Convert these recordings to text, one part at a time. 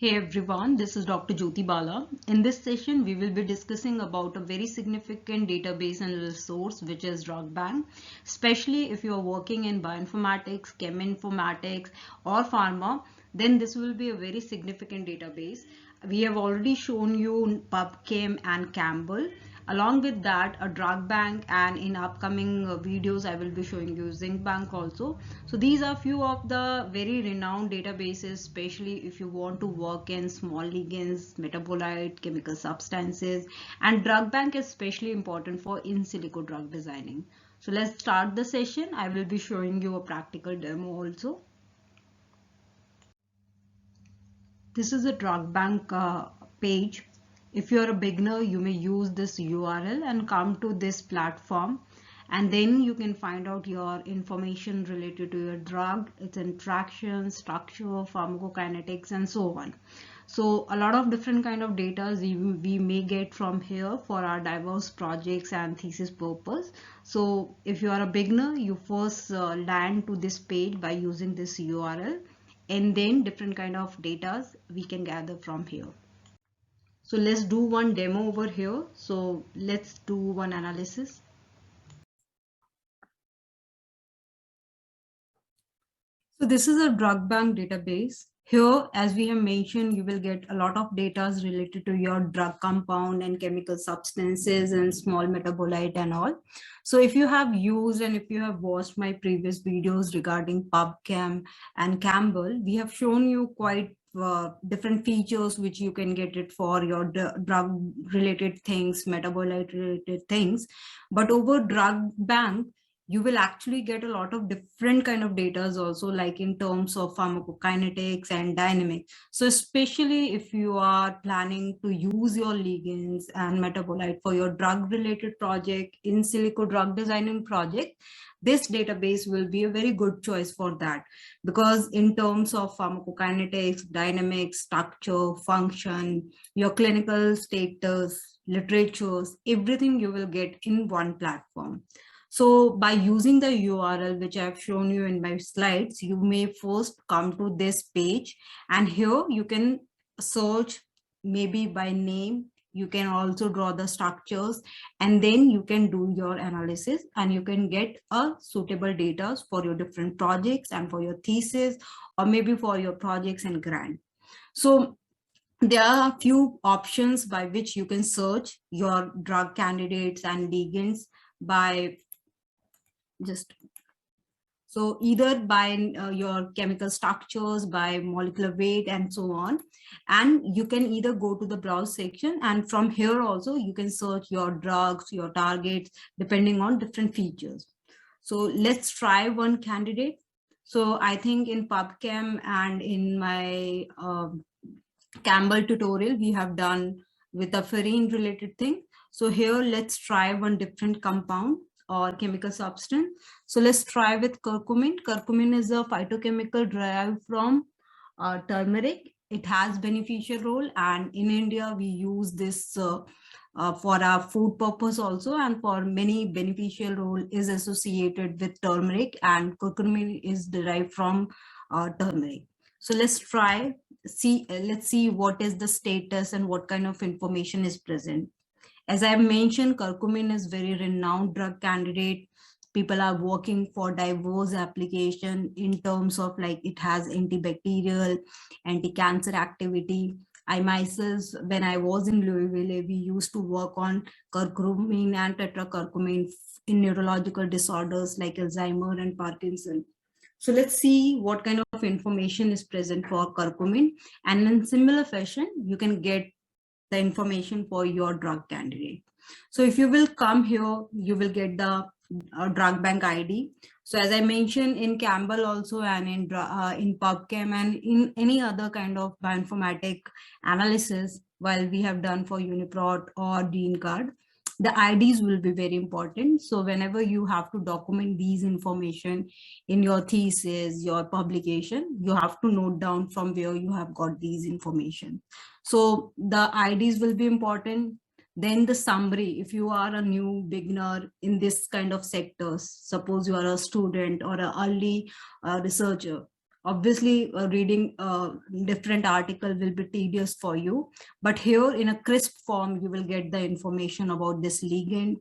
Hey everyone, this is Dr. Jyoti Bala. In this session, we will be discussing about a very significant database and resource, which is DrugBank. Especially if you are working in bioinformatics, cheminformatics, or pharma, then this will be a very significant database. We have already shown you PubChem and Campbell. Along with that, a DrugBank, and in upcoming videos, I will be showing you ZincBank also. So these are few of the very renowned databases, especially if you want to work in small ligands, metabolite, chemical substances, and DrugBank is especially important for in silico drug designing. So let's start the session. I will be showing you a practical demo also. This is a DrugBank page. If you're a beginner, you may use this URL and come to this platform, and then you can find out your information related to your drug, its interaction, structure, pharmacokinetics, and so on. So a lot of different kind of data we may get from here for our diverse projects and thesis purpose. So if you are a beginner, you first land to this page by using this URL, and then different kind of data we can gather from here. So let's do one demo over here. So let's do one analysis. So this is a DrugBank database. Here, as we have mentioned, you will get a lot of data related to your drug compound and chemical substances and small metabolite and all. So if you have used and if you have watched my previous videos regarding PubChem and Campbell, we have shown you quite different features which you can get it for your drug related things, metabolite related things. But over DrugBank, you will actually get a lot of different kind of data also, like in terms of pharmacokinetics and dynamics. So especially if you are planning to use your ligands and metabolite for your drug related project, in silico drug designing project, this database will be a very good choice for that, because in terms of pharmacokinetics, dynamics, structure, function, your clinical status, literatures, everything you will get in one platform. So by using the URL, which I've shown you in my slides, you may first come to this page, and here you can search maybe by name. You can also draw the structures, and then you can do your analysis, and you can get a suitable data for your different projects and for your thesis, or maybe for your projects and grant. So there are a few options by which you can search your drug candidates and ligands by just so either by your chemical structures, by molecular weight, and so on. And you can either go to the browse section, and from here also you can search your drugs, your targets, depending on different features. So let's try one candidate. So I think in PubChem and in my Campbell tutorial, we have done with a ferrine related thing. So here let's try one different compound or chemical substance. So let's try with curcumin. Curcumin is a phytochemical derived from turmeric. It has beneficial role, and in India we use this for our food purpose also, and for many beneficial role is associated with turmeric, and curcumin is derived from turmeric. So let's try, let's see what is the status and what kind of information is present. As I mentioned, curcumin is very renowned drug candidate. People are working for diverse application in terms of like it has antibacterial, anti-cancer activity. I myself, when I was in Louisville, we used to work on curcumin and tetracurcumin in neurological disorders like Alzheimer and Parkinson. So let's see what kind of information is present for curcumin, and in similar fashion, you can get the information for your drug candidate. So if you will come here, you will get the DrugBank ID. So as I mentioned in Campbell also, and in PubChem and in any other kind of bioinformatic analysis, while we have done for UniProt or DeanCard, the IDs will be very important. So whenever you have to document these information in your thesis, your publication, you have to note down from where you have got these information. So the IDs will be important. Then the summary, if you are a new beginner in this kind of sectors, suppose you are a student or an early researcher, Obviously, reading different article will be tedious for you, but here in a crisp form, you will get the information about this ligand,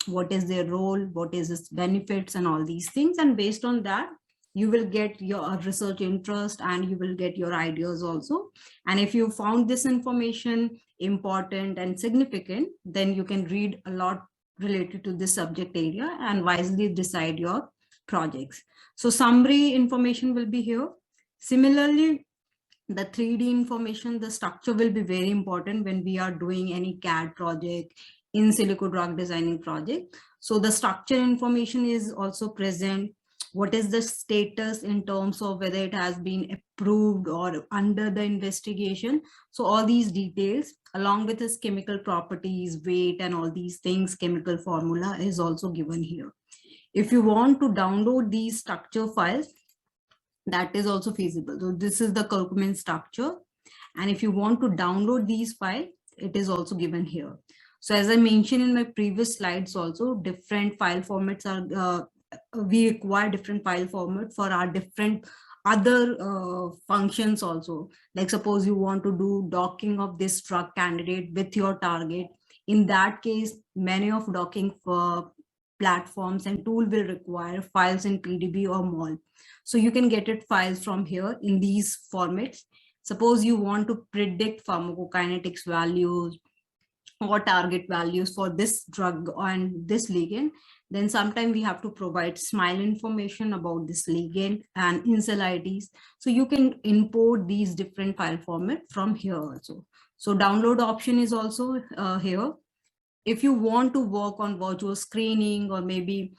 what is their role, what is its benefits, and all these things. And based on that, you will get your research interest and you will get your ideas also. And if you found this information important and significant, then you can read a lot related to this subject area and wisely decide your projects. So summary information will be here. Similarly, the 3D information, the structure will be very important when we are doing any CAD project, in silico drug designing project. So the structure information is also present. What is the status in terms of whether it has been approved or under the investigation? So all these details along with its chemical properties, weight, and all these things, chemical formula is also given here. If you want to download these structure files, that is also feasible. So this is the curcumin structure. And if you want to download these files, it is also given here. So as I mentioned in my previous slides also, different file formats are, we require different file format for our different other functions also. Like suppose you want to do docking of this drug candidate with your target. In that case, many of docking for platforms and tool will require files in PDB or MOL. So you can get it files from here in these formats. Suppose you want to predict pharmacokinetics values or target values for this drug and this ligand, then sometime we have to provide SMILE information about this ligand and incel IDs. So you can import these different file format from here also. So download option is also here. If you want to work on virtual screening or maybe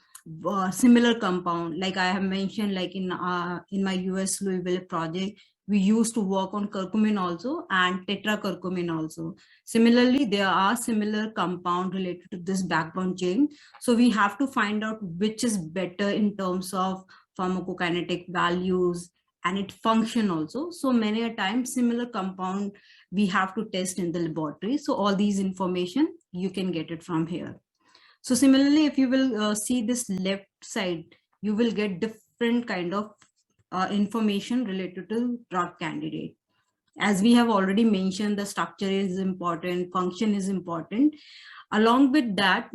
similar compound, like I have mentioned, like in my US Louisville project, we used to work on curcumin also and tetracurcumin also. Similarly, there are similar compound related to this backbone chain. So we have to find out which is better in terms of pharmacokinetic values and its function also. So many a time similar compound we have to test in the laboratory. So all these information, you can get it from here. So similarly, if you will see this left side, you will get different kind of information related to drug candidate. As we have already mentioned, the structure is important, function is important. Along with that,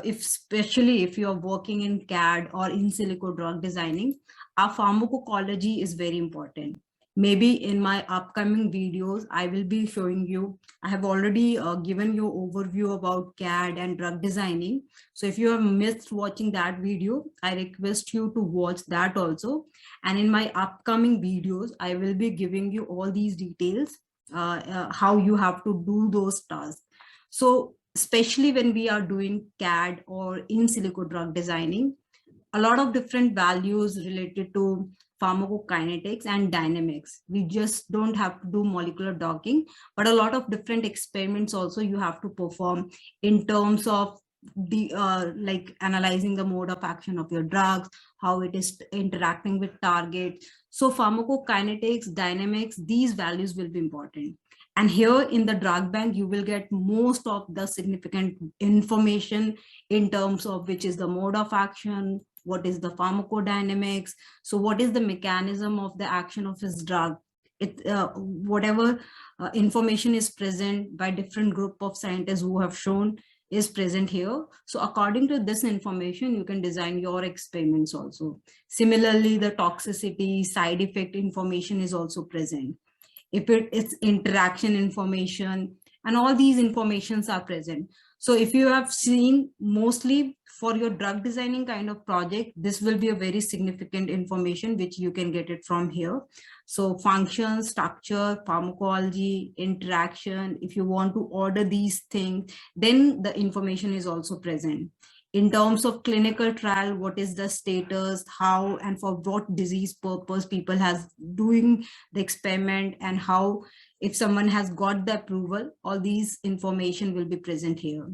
especially if you're working in CAD or in silico drug designing, our pharmacology is very important. Maybe in my upcoming videos, I will be showing you, I have already given you overview about CAD and drug designing. So if you have missed watching that video, I request you to watch that also. And in my upcoming videos, I will be giving you all these details, how you have to do those tasks. So especially when we are doing CAD or in silico drug designing, a lot of different values related to pharmacokinetics and dynamics. We just don't have to do molecular docking, but a lot of different experiments also you have to perform in terms of the like analyzing the mode of action of your drugs, how it is interacting with target. So pharmacokinetics, dynamics, these values will be important. And here in the DrugBank, you will get most of the significant information in terms of which is the mode of action, what is the pharmacodynamics, so what is the mechanism of the action of his drug. Whatever information is present by different group of scientists who have shown is present here. So according to this information, you can design your experiments also. Similarly, the toxicity, side effect information is also present. If it's interaction information, and all these informations are present. So if you have seen, mostly for your drug designing kind of project, this will be a very significant information which you can get it from here. So function, structure, pharmacology, interaction, if you want to order these things, then the information is also present. In terms of clinical trial, what is the status, how and for what disease purpose people has doing the experiment, and how, if someone has got the approval, all these information will be present here.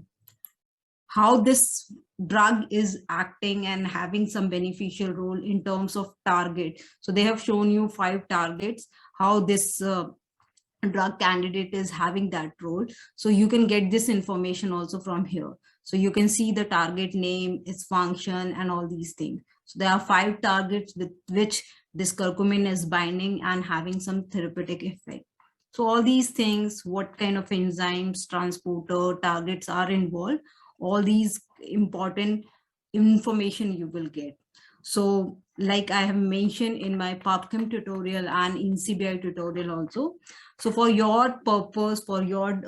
How this drug is acting and having some beneficial role in terms of target. So they have shown you 5 targets, how this drug candidate is having that role. So you can get this information also from here. So you can see the target name, its function, and all these things. So there are 5 targets with which this curcumin is binding and having some therapeutic effect. So all these things, what kind of enzymes, transporter, targets are involved, all these important information you will get. So like I have mentioned in my PubChem tutorial and in CBI tutorial also. So for your purpose, for your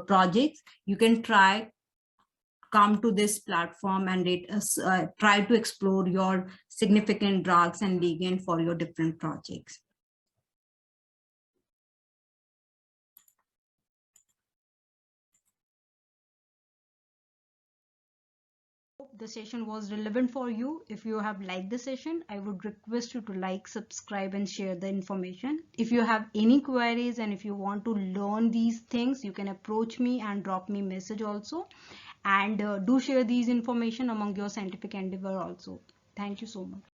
projects, you can come to this platform and try to explore your significant drugs and ligand for your different projects. Hope the session was relevant for you. If you have liked the session, I would request you to like, subscribe and share the information. If you have any queries and if you want to learn these things, you can approach me and drop me message also. And do share these information among your scientific endeavor also. Thank you so much.